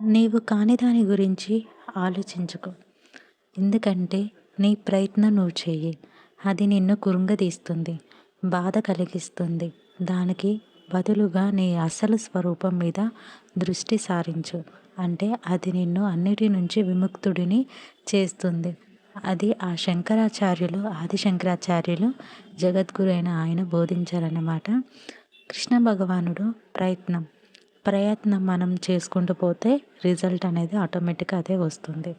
నీవు కాని దాని గురించి ఆలోచించుకో. ఎందుకంటే నీ ప్రయత్నం నువ్వు చెయ్యి. అది నిన్ను కృంగదీస్తుంది, బాధ కలిగిస్తుంది. దానికి బదులుగా నీ అసలు స్వరూపం మీద దృష్టి సారించు. అంటే అది నిన్ను అన్నిటి నుంచి విముక్తుడిని చేస్తుంది. అది ఆ శంకరాచార్యులు, ఆది శంకరాచార్యులు, జగద్గురు అయిన ఆయన బోధించారన్నమాట. కృష్ణ భగవానుడు ప్రయత్నం మనం చేసుకుంటూ పోతే రిజల్ట్ అనేది ఆటోమేటిక్గా అదే వస్తుంది.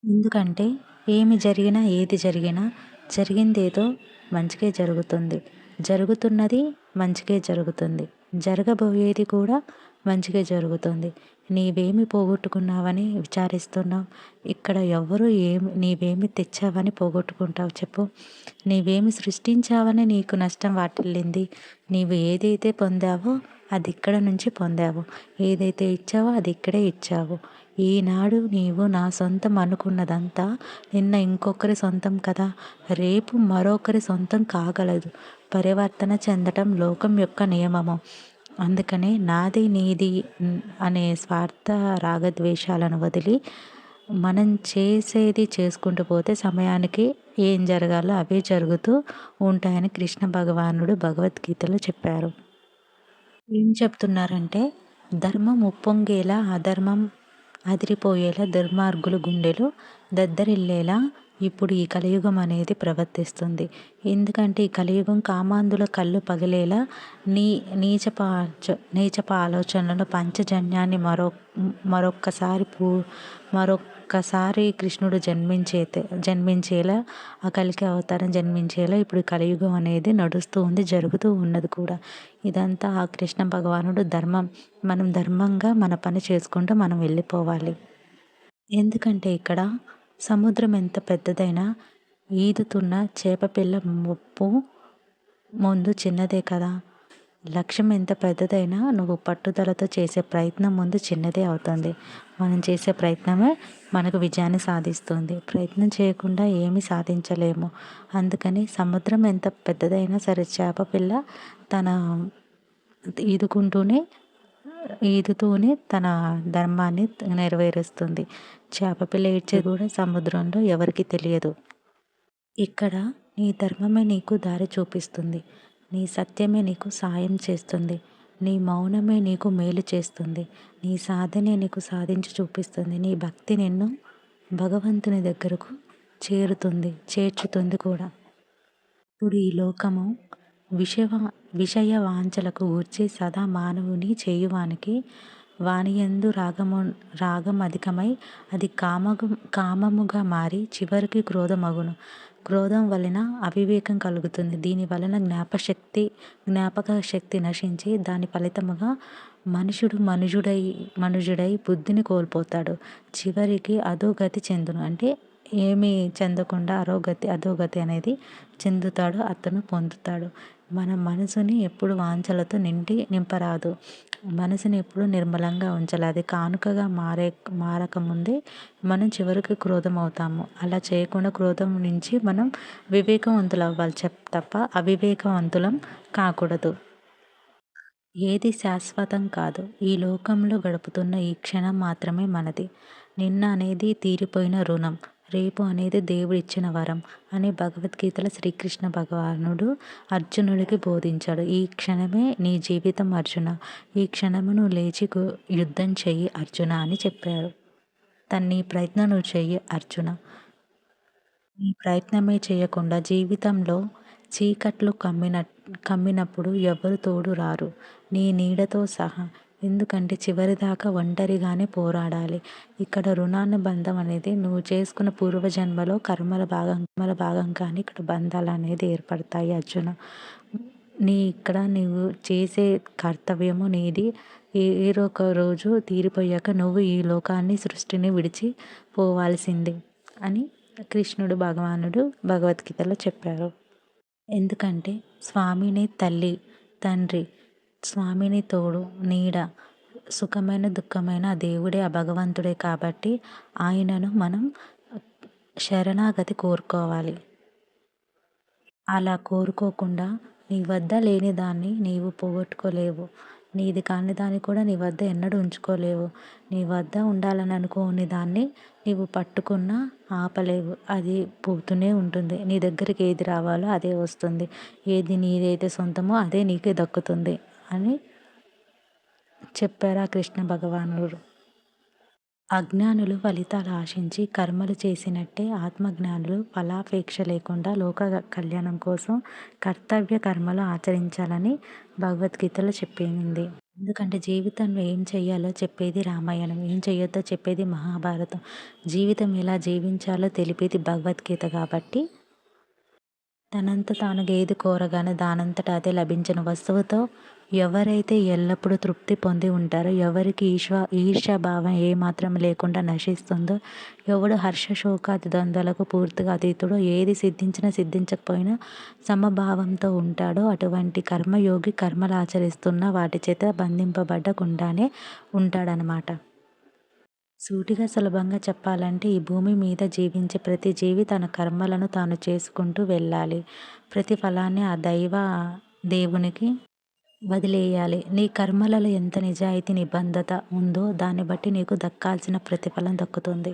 ఎందుకంటే ఏమి జరిగినా, ఏది జరిగినా జరిగిందేదో మంచికే జరుగుతుంది. జరుగుతున్నది మంచికే జరుగుతుంది. జరగబోయేది కూడా మంచిగే జరుగుతుంది. నీవేమి పోగొట్టుకున్నావని విచారిస్తున్నావు? ఇక్కడ ఎవ్వరు నీవేమి తెచ్చావని పోగొట్టుకుంటావు చెప్పు? నీవేమి సృష్టించావని నీకు నష్టం వాటిల్లింది? నీవు ఏదైతే పొందావో అది ఇక్కడ నుంచి పొందావు. ఏదైతే ఇచ్చావో అది ఇక్కడే ఇచ్చావు. ఈనాడు నీవు నా సొంతం అనుకున్నదంతా నిన్న ఇంకొకరి సొంతం కదా, రేపు మరొకరి సొంతం కాగలదు. పరివర్తన చెందటం లోకం యొక్క నియమము. అందుకనే నాది నీది అనే స్వార్థ రాగద్వేషాలను వదిలి మనం చేసేది చేసుకుంటూ పోతే సమయానికి ఏం జరగాలో అవే జరుగుతూ ఉంటాయని కృష్ణ భగవానుడు భగవద్గీతలో చెప్పారు. ఏం చెప్తున్నారంటే, ధర్మం ఉప్పొంగేలా అధర్మం అదిరిపోయేలా దుర్మార్గులు గుండెలు దద్దరిల్లేలా ఇప్పుడు ఈ కలియుగం అనేది ప్రవర్తిస్తుంది. ఎందుకంటే ఈ కలియుగం కామాంధుల కళ్ళు పగిలేలా నీ నీచప ఆలోచనలను పంచజన్యాన్ని మరొక్కసారి కృష్ణుడు జన్మించేలా, ఆ కలికి అవతారం జన్మించేలా ఇప్పుడు కలియుగం అనేది నడుస్తూ ఉంది, జరుగుతూ ఉన్నది కూడా. ఇదంతా ఆ కృష్ణ భగవానుడు మనం ధర్మంగా మన పని చేసుకుంటూ మనం వెళ్ళిపోవాలి. ఎందుకంటే ఇక్కడ సముద్రం ఎంత పెద్దదైనా ఈదుతున్న చేపపిల్ల ముప్పు ముందు చిన్నదే కదా. లక్ష్యం ఎంత పెద్దదైనా నువ్వు పట్టుదలతో చేసే ప్రయత్నం ముందు చిన్నదే అవుతుంది. మనం చేసే ప్రయత్నమే మనకు విజయాన్ని సాధిస్తుంది. ప్రయత్నం చేయకుండా ఏమీ సాధించలేము. అందుకని సముద్రం ఎంత పెద్దదైనా సరే చేపపిల్ల తన ఈదుతూనే తన ధర్మాన్ని నెరవేరుస్తుంది. చేపపిల్ల ఏడ్చేది కూడా సముద్రంలో ఎవరికి తెలియదు. ఇక్కడ నీ ధర్మమే నీకు దారి చూపిస్తుంది. నీ సత్యమే నీకు సాయం చేస్తుంది. నీ మౌనమే నీకు మేలు చేస్తుంది. నీ సాధనే నీకు సాధించి చూపిస్తుంది. నీ భక్తి నిన్ను భగవంతుని దగ్గరకు చేర్చుతుంది కూడా. ఇప్పుడు ఈ లోకము విషయ వాంఛలకు గూర్చి సదా మానవుని చేయువానికి వానియందు రాగం అధికమై అది కామముగా మారి చివరికి క్రోధమగును. క్రోధం వలన అవివేకం కలుగుతుంది. దీని వలన జ్ఞాపక శక్తి నశించి దాని ఫలితముగా మనుషుడు మనుజుడై బుద్ధిని కోల్పోతాడు. చివరికి అధోగతి చెందును. అంటే ఏమీ చెందకుండా అధోగతి అనేది చెందుతాడు, అతను పొందుతాడు. మన మనసుని ఎప్పుడు వాంఛలతో నింపరాదు. మనసుని ఎప్పుడు నిర్మలంగా ఉంచాలి. అది కానుకగా మారకముందే మనం చివరికి క్రోధం అవుతాము. అలా చేయకుండా క్రోధం నుంచి మనం వివేకవంతులు అవ్వాలి తప్ప అవివేకవంతులం కాకూడదు. ఏది శాశ్వతం కాదు. ఈ లోకంలో గడుపుతున్న ఈ క్షణం మాత్రమే మనది. నిన్న అనేది తీరిపోయిన రుణం, రేపు అనేది దేవుడిచ్చిన వరం అని భగవద్గీతలో శ్రీకృష్ణ భగవానుడు అర్జునుడికి బోధించాడు. ఈ క్షణమే నీ జీవితం అర్జున. ఈ క్షణమును లేచి యుద్ధం చెయ్యి అర్జున అని చెప్పారు. నీ ప్రయత్నం నువ్వు చెయ్యి అర్జున. నీ ప్రయత్నమే చేయకుండా జీవితంలో చీకట్లు కమ్మినప్పుడు ఎవరు తోడు రారు, నీ నీడతో సహా. ఎందుకంటే చివరిదాకా ఒంటరిగానే పోరాడాలి. ఇక్కడ రుణానుబంధం అనేది నువ్వు చేసుకున్న పూర్వజన్మలో కర్మల భాగంగానే ఇక్కడ బంధాలు అనేది ఏర్పడతాయి అర్జున. ఇక్కడ నువ్వు చేసే కర్తవ్యము నీది. ఒక రోజు తీరిపోయాక నువ్వు ఈ లోకాన్ని సృష్టిని విడిచి పోవాల్సిందే అని కృష్ణుడు భగవానుడు భగవద్గీతలో చెప్పారు. ఎందుకంటే స్వామిని తల్లి తండ్రి, స్వామిని తోడు నీడ, సుఖమైన దుఃఖమైన దేవుడే ఆ భగవంతుడే కాబట్టి ఆయనను మనం శరణాగతి కోరుకోవాలి. అలా కోరుకోకుండా నీ వద్ద లేని దాన్ని నీవు పోగొట్టుకోలేవు. నీది కాని దాన్ని కూడా నీ వద్ద ఎన్నడూ ఉంచుకోలేవు. నీ వద్ద ఉండాలని అనుకోని దాన్ని నీవు పట్టుకున్నా ఆపలేవు. అది పోతూనే ఉంటుంది. నీ దగ్గరికి ఏది రావాలో అదే వస్తుంది. ఏది నీదైతే సొంతమో అదే నీకే దక్కుతుంది అని చెప్పారు ఆ కృష్ణ భగవానుడు. అజ్ఞానులు ఫలితాలు ఆశించి కర్మలు చేసినట్టే ఆత్మజ్ఞానులు ఫలాపేక్ష లేకుండా లోక కళ్యాణం కోసం కర్తవ్య కర్మలు ఆచరించాలని భగవద్గీతలో చెప్పింది. ఎందుకంటే జీవితంలో ఏం చెయ్యాలో చెప్పేది రామాయణం, ఏం చెయ్యొద్దో చెప్పేది మహాభారతం, జీవితం ఎలా జీవించాలో తెలిపేది భగవద్గీత కాబట్టి తనంత తానుగా ఏది కోరగానే దానంతట అదే లభించిన వస్తువుతో ఎవరైతే ఎల్లప్పుడూ తృప్తి పొంది ఉంటారో, ఎవరికి ఈర్ష్యాభావం ఏమాత్రం లేకుండా నశిస్తుందో, ఎవడు హర్షశోకాది ద్వంద్వలకు పూర్తిగా అతీతుడో, ఏది సిద్ధించినా సిద్ధించకపోయినా సమభావంతో ఉంటాడో అటువంటి కర్మయోగి కర్మలు ఆచరిస్తున్న వాటి చేత బంధింపబడకుండానే ఉంటాడనమాట. సూటిగా సులభంగా చెప్పాలంటే ఈ భూమి మీద జీవించే ప్రతి జీవి తన కర్మలను తాను చేసుకుంటూ వెళ్ళాలి. ప్రతి ఫలాన్ని ఆ దేవునికి వదిలేయాలి. నీ కర్మలలో ఎంత నిజాయితీ నిబద్ధత ఉందో దాన్ని బట్టి నీకు దక్కాల్సిన ప్రతిఫలం దక్కుతుంది.